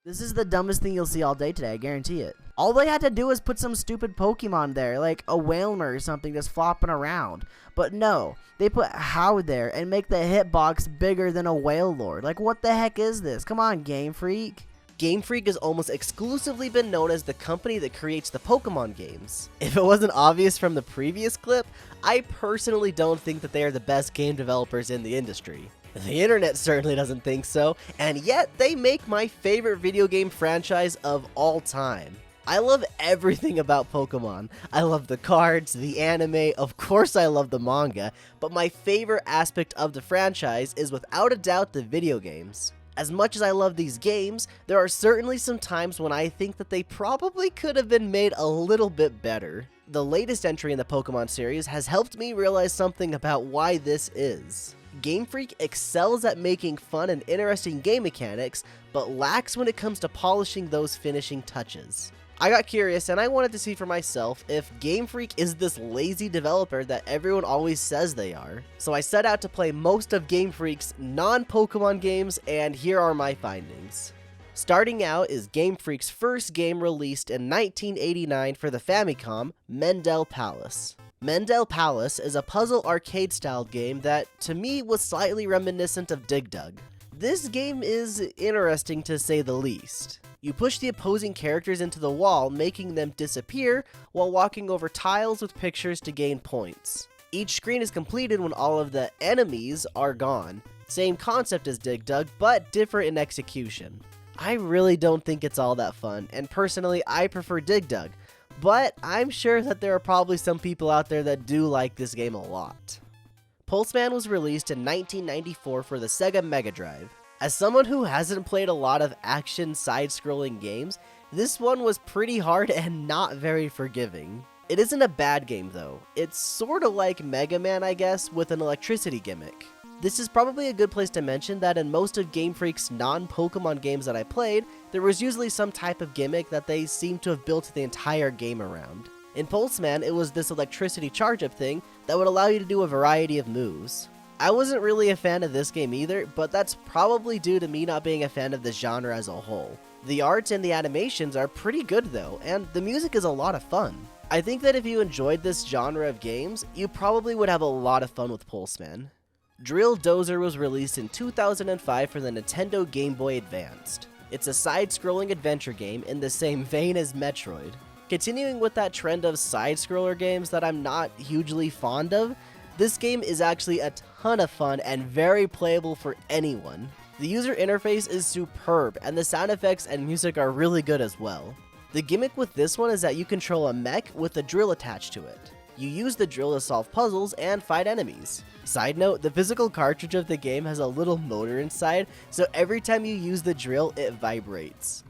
This is the dumbest thing you'll see all day today, I guarantee it. All they had to do was put some stupid Pokemon there, like a Whalmer or something just flopping around. But no, they put How there and make the hitbox bigger than a Wailord. Like, what the heck is this? Come on, Game Freak. Game Freak has almost exclusively been known as the company that creates the Pokemon games. If it wasn't obvious from the previous clip, I personally don't think that they are the best game developers in the industry. The internet certainly doesn't think so, and yet they make my favorite video game franchise of all time. I love everything about Pokemon. I love the cards, the anime, of course I love the manga, but my favorite aspect of the franchise is without a doubt the video games. As much as I love these games, there are certainly some times when I think that they probably could have been made a little bit better. The latest entry in the Pokemon series has helped me realize something about why this is. Game Freak excels at making fun and interesting game mechanics, but lacks when it comes to polishing those finishing touches. I got curious and I wanted to see for myself if Game Freak is this lazy developer that everyone always says they are. So I set out to play most of Game Freak's non-Pokemon games, and here are my findings. Starting out is Game Freak's first game released in 1989 for the Famicom, Mendel Palace. Mendel Palace is a puzzle arcade-styled game that, to me, was slightly reminiscent of Dig Dug. This game is interesting to say the least. You push the opposing characters into the wall, making them disappear while walking over tiles with pictures to gain points. Each screen is completed when all of the enemies are gone. Same concept as Dig Dug, but different in execution. I really don't think it's all that fun, and personally I prefer Dig Dug, but I'm sure that there are probably some people out there that do like this game a lot. Pulseman was released in 1994 for the Sega Mega Drive. As someone who hasn't played a lot of action side-scrolling games, this one was pretty hard and not very forgiving. It isn't a bad game though. It's sorta like Mega Man, I guess, with an electricity gimmick. This is probably a good place to mention that in most of Game Freak's non-Pokemon games that I played, there was usually some type of gimmick that they seemed to have built the entire game around. In Pulseman, it was this electricity charge-up thing that would allow you to do a variety of moves. I wasn't really a fan of this game either, but that's probably due to me not being a fan of the genre as a whole. The art and the animations are pretty good though, and the music is a lot of fun. I think that if you enjoyed this genre of games, you probably would have a lot of fun with Pulseman. Drill Dozer was released in 2005 for the Nintendo Game Boy Advanced. It's a side-scrolling adventure game in the same vein as Metroid. Continuing with that trend of side-scroller games that I'm not hugely fond of, this game is actually a ton of fun and very playable for anyone. The user interface is superb, and the sound effects and music are really good as well. The gimmick with this one is that you control a mech with a drill attached to it. You use the drill to solve puzzles and fight enemies. Side note, the physical cartridge of the game has a little motor inside, so every time you use the drill, it vibrates.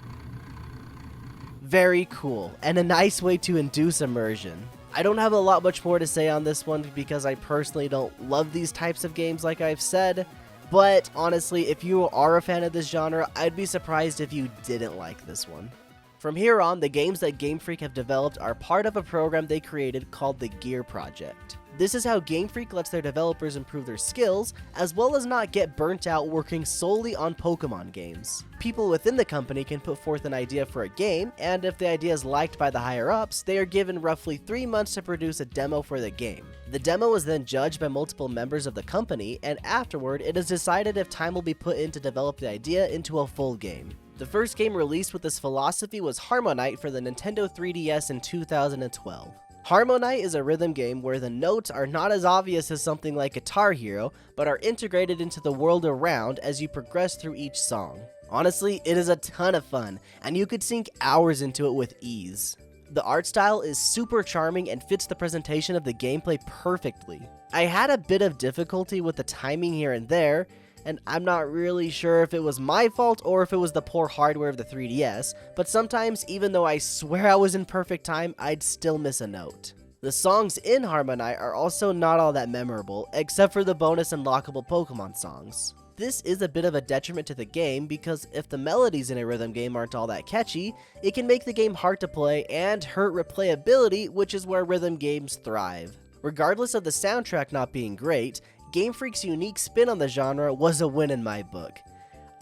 Very cool, and a nice way to induce immersion. I don't have a lot much more to say on this one because I personally don't love these types of games like I've said, but honestly, if you are a fan of this genre, I'd be surprised if you didn't like this one. From here on, the games that Game Freak have developed are part of a program they created called the Gear Project. This is how Game Freak lets their developers improve their skills, as well as not get burnt out working solely on Pokemon games. People within the company can put forth an idea for a game, and if the idea is liked by the higher-ups, they are given roughly 3 months to produce a demo for the game. The demo is then judged by multiple members of the company, and afterward, it is decided if time will be put in to develop the idea into a full game. The first game released with this philosophy was Harmonite for the Nintendo 3DS in 2012. Harmonite is a rhythm game where the notes are not as obvious as something like Guitar Hero, but are integrated into the world around as you progress through each song. Honestly, it is a ton of fun, and you could sink hours into it with ease. The art style is super charming and fits the presentation of the gameplay perfectly. I had a bit of difficulty with the timing here and there, and I'm not really sure if it was my fault or if it was the poor hardware of the 3DS, but sometimes, even though I swear I was in perfect time, I'd still miss a note. The songs in Harmonite are also not all that memorable, except for the bonus unlockable Pokemon songs. This is a bit of a detriment to the game because if the melodies in a rhythm game aren't all that catchy, it can make the game hard to play and hurt replayability, which is where rhythm games thrive. Regardless of the soundtrack not being great, Game Freak's unique spin on the genre was a win in my book.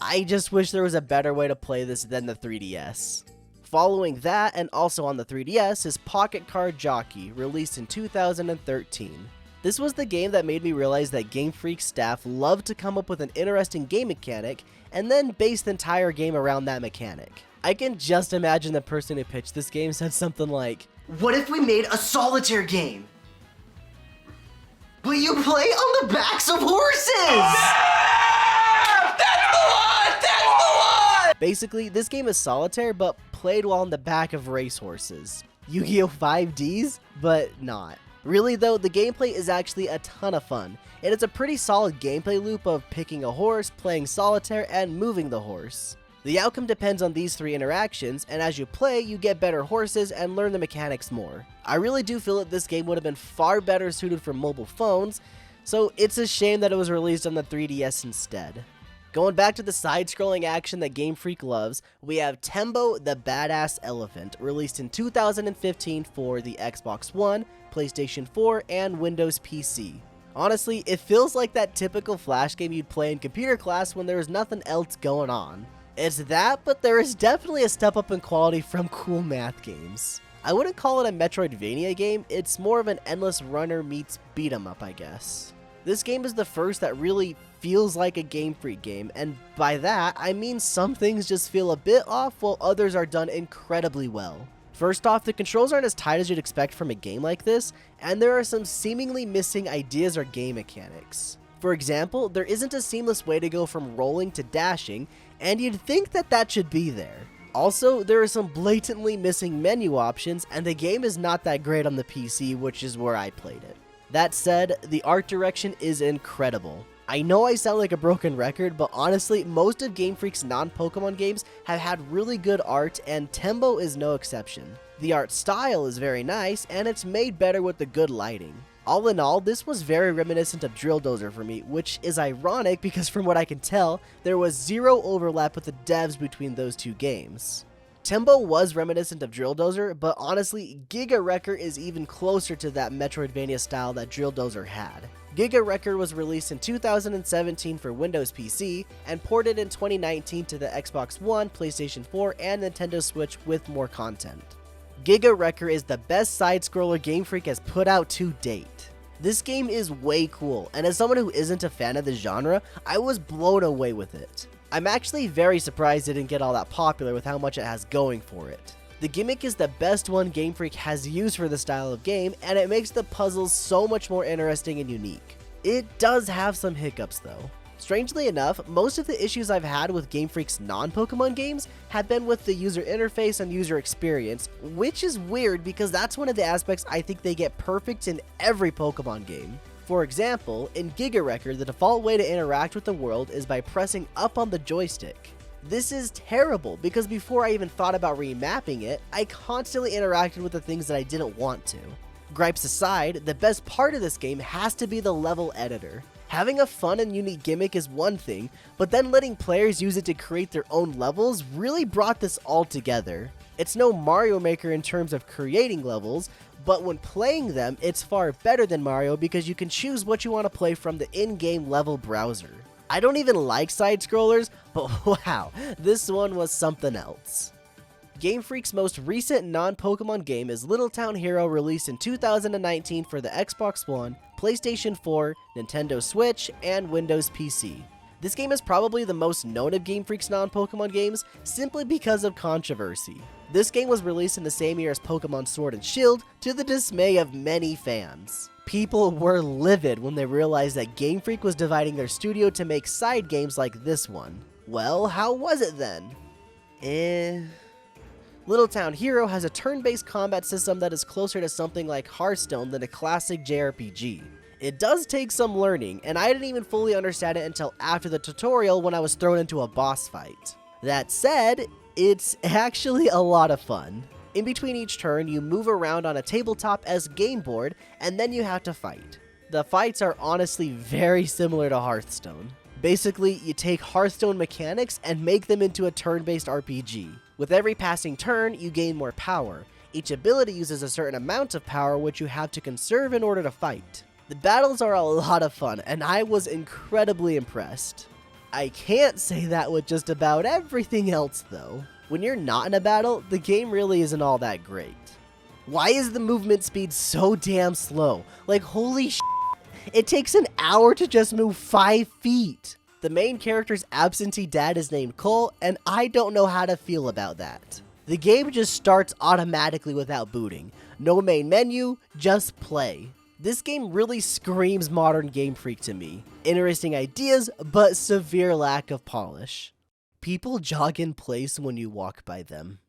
I just wish there was a better way to play this than the 3DS. Following that, and also on the 3DS, is Pocket Card Jockey, released in 2013. This was the game that made me realize that Game Freak's staff loved to come up with an interesting game mechanic, and then base the entire game around that mechanic. I can just imagine the person who pitched this game said something like, "What if we made a solitaire game? But you play on the backs of horses!" Basically, this game is solitaire, but played while on the back of racehorses. Yu-Gi-Oh! 5Ds, but not. Really though, the gameplay is actually a ton of fun, and it's a pretty solid gameplay loop of picking a horse, playing solitaire, and moving the horse. The outcome depends on these three interactions, and as you play, you get better horses and learn the mechanics more. I really do feel that this game would have been far better suited for mobile phones, so it's a shame that it was released on the 3DS instead. Going back to the side-scrolling action that Game Freak loves, we have Tembo the Badass Elephant, released in 2015 for the Xbox One, PlayStation 4, and Windows PC. Honestly, it feels like that typical Flash game you'd play in computer class when there was nothing else going on. It's that, but there is definitely a step up in quality from cool math games. I wouldn't call it a Metroidvania game, it's more of an endless runner meets beat 'em up, I guess. This game is the first that really feels like a Game Freak game, and by that, I mean some things just feel a bit off while others are done incredibly well. First off, the controls aren't as tight as you'd expect from a game like this, and there are some seemingly missing ideas or game mechanics. For example, there isn't a seamless way to go from rolling to dashing, and you'd think that that should be there. Also, there are some blatantly missing menu options, and the game is not that great on the PC, which is where I played it. That said, the art direction is incredible. I know I sound like a broken record, but honestly, most of Game Freak's non-Pokemon games have had really good art, and Tembo is no exception. The art style is very nice, and it's made better with the good lighting. All in all, this was very reminiscent of Drill Dozer for me, which is ironic because from what I can tell, there was zero overlap with the devs between those two games. Tembo was reminiscent of Drill Dozer, but honestly, Giga Record is even closer to that Metroidvania style that Drill Dozer had. Giga Record was released in 2017 for Windows PC, and ported in 2019 to the Xbox One, PlayStation 4, and Nintendo Switch with more content. Giga Record is the best side-scroller Game Freak has put out to date. This game is way cool, and as someone who isn't a fan of the genre, I was blown away with it. I'm actually very surprised it didn't get all that popular with how much it has going for it. The gimmick is the best one Game Freak has used for the style of game, and it makes the puzzles so much more interesting and unique. It does have some hiccups though. Strangely enough, most of the issues I've had with Game Freak's non-Pokemon games have been with the user interface and user experience, which is weird because that's one of the aspects I think they get perfect in every Pokemon game. For example, in Giga Record, the default way to interact with the world is by pressing up on the joystick. This is terrible because before I even thought about remapping it, I constantly interacted with the things that I didn't want to. Gripes aside, the best part of this game has to be the level editor. Having a fun and unique gimmick is one thing, but then letting players use it to create their own levels really brought this all together. It's no Mario Maker in terms of creating levels, but when playing them, it's far better than Mario because you can choose what you want to play from the in-game level browser. I don't even like side-scrollers, but wow, this one was something else. Game Freak's most recent non-Pokemon game is Little Town Hero, released in 2019 for the Xbox One, PlayStation 4, Nintendo Switch, and Windows PC. This game is probably the most known of Game Freak's non-Pokemon games simply because of controversy. This game was released in the same year as Pokemon Sword and Shield, to the dismay of many fans. People were livid when they realized that Game Freak was dividing their studio to make side games like this one. Well, how was it then? Little Town Hero has a turn-based combat system that is closer to something like Hearthstone than a classic JRPG. It does take some learning, and I didn't even fully understand it until after the tutorial when I was thrown into a boss fight. That said, it's actually a lot of fun. In between each turn, you move around on a tabletop as game board, and then you have to fight. The fights are honestly very similar to Hearthstone. Basically, you take Hearthstone mechanics and make them into a turn-based RPG. With every passing turn, you gain more power. Each ability uses a certain amount of power which you have to conserve in order to fight. The battles are a lot of fun, and I was incredibly impressed. I can't say that with just about everything else though. When you're not in a battle, the game really isn't all that great. Why is the movement speed so damn slow? Like holy shit, it takes an hour to just move 5 feet. The main character's absentee dad is named Cole, and I don't know how to feel about that. The game just starts automatically without booting. No main menu, just play. This game really screams modern Game Freak to me. Interesting ideas, but severe lack of polish. People jog in place when you walk by them.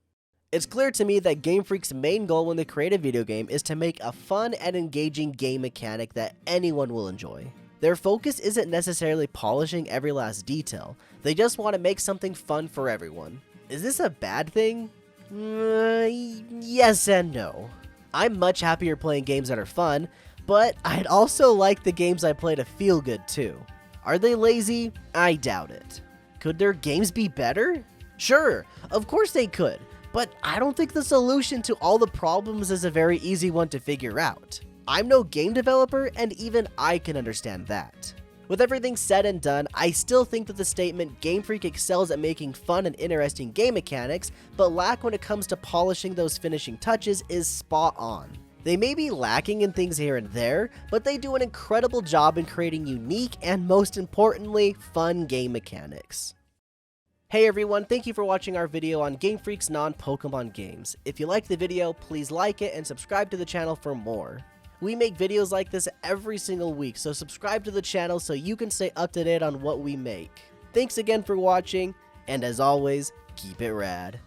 It's clear to me that Game Freak's main goal when they create a video game is to make a fun and engaging game mechanic that anyone will enjoy. Their focus isn't necessarily polishing every last detail, they just want to make something fun for everyone. Is this a bad thing? Yes and no. I'm much happier playing games that are fun, but I'd also like the games I play to feel good too. Are they lazy? I doubt it. Could their games be better? Sure, of course they could, but I don't think the solution to all the problems is a very easy one to figure out. I'm no game developer, and even I can understand that. With everything said and done, I still think that the statement Game Freak excels at making fun and interesting game mechanics, but lack when it comes to polishing those finishing touches is spot on. They may be lacking in things here and there, but they do an incredible job in creating unique and most importantly, fun game mechanics. Hey everyone, thank you for watching our video on Game Freak's non-Pokemon games. If you liked the video, please like it and subscribe to the channel for more. We make videos like this every single week, so subscribe to the channel so you can stay up to date on what we make. Thanks again for watching, and as always, keep it rad.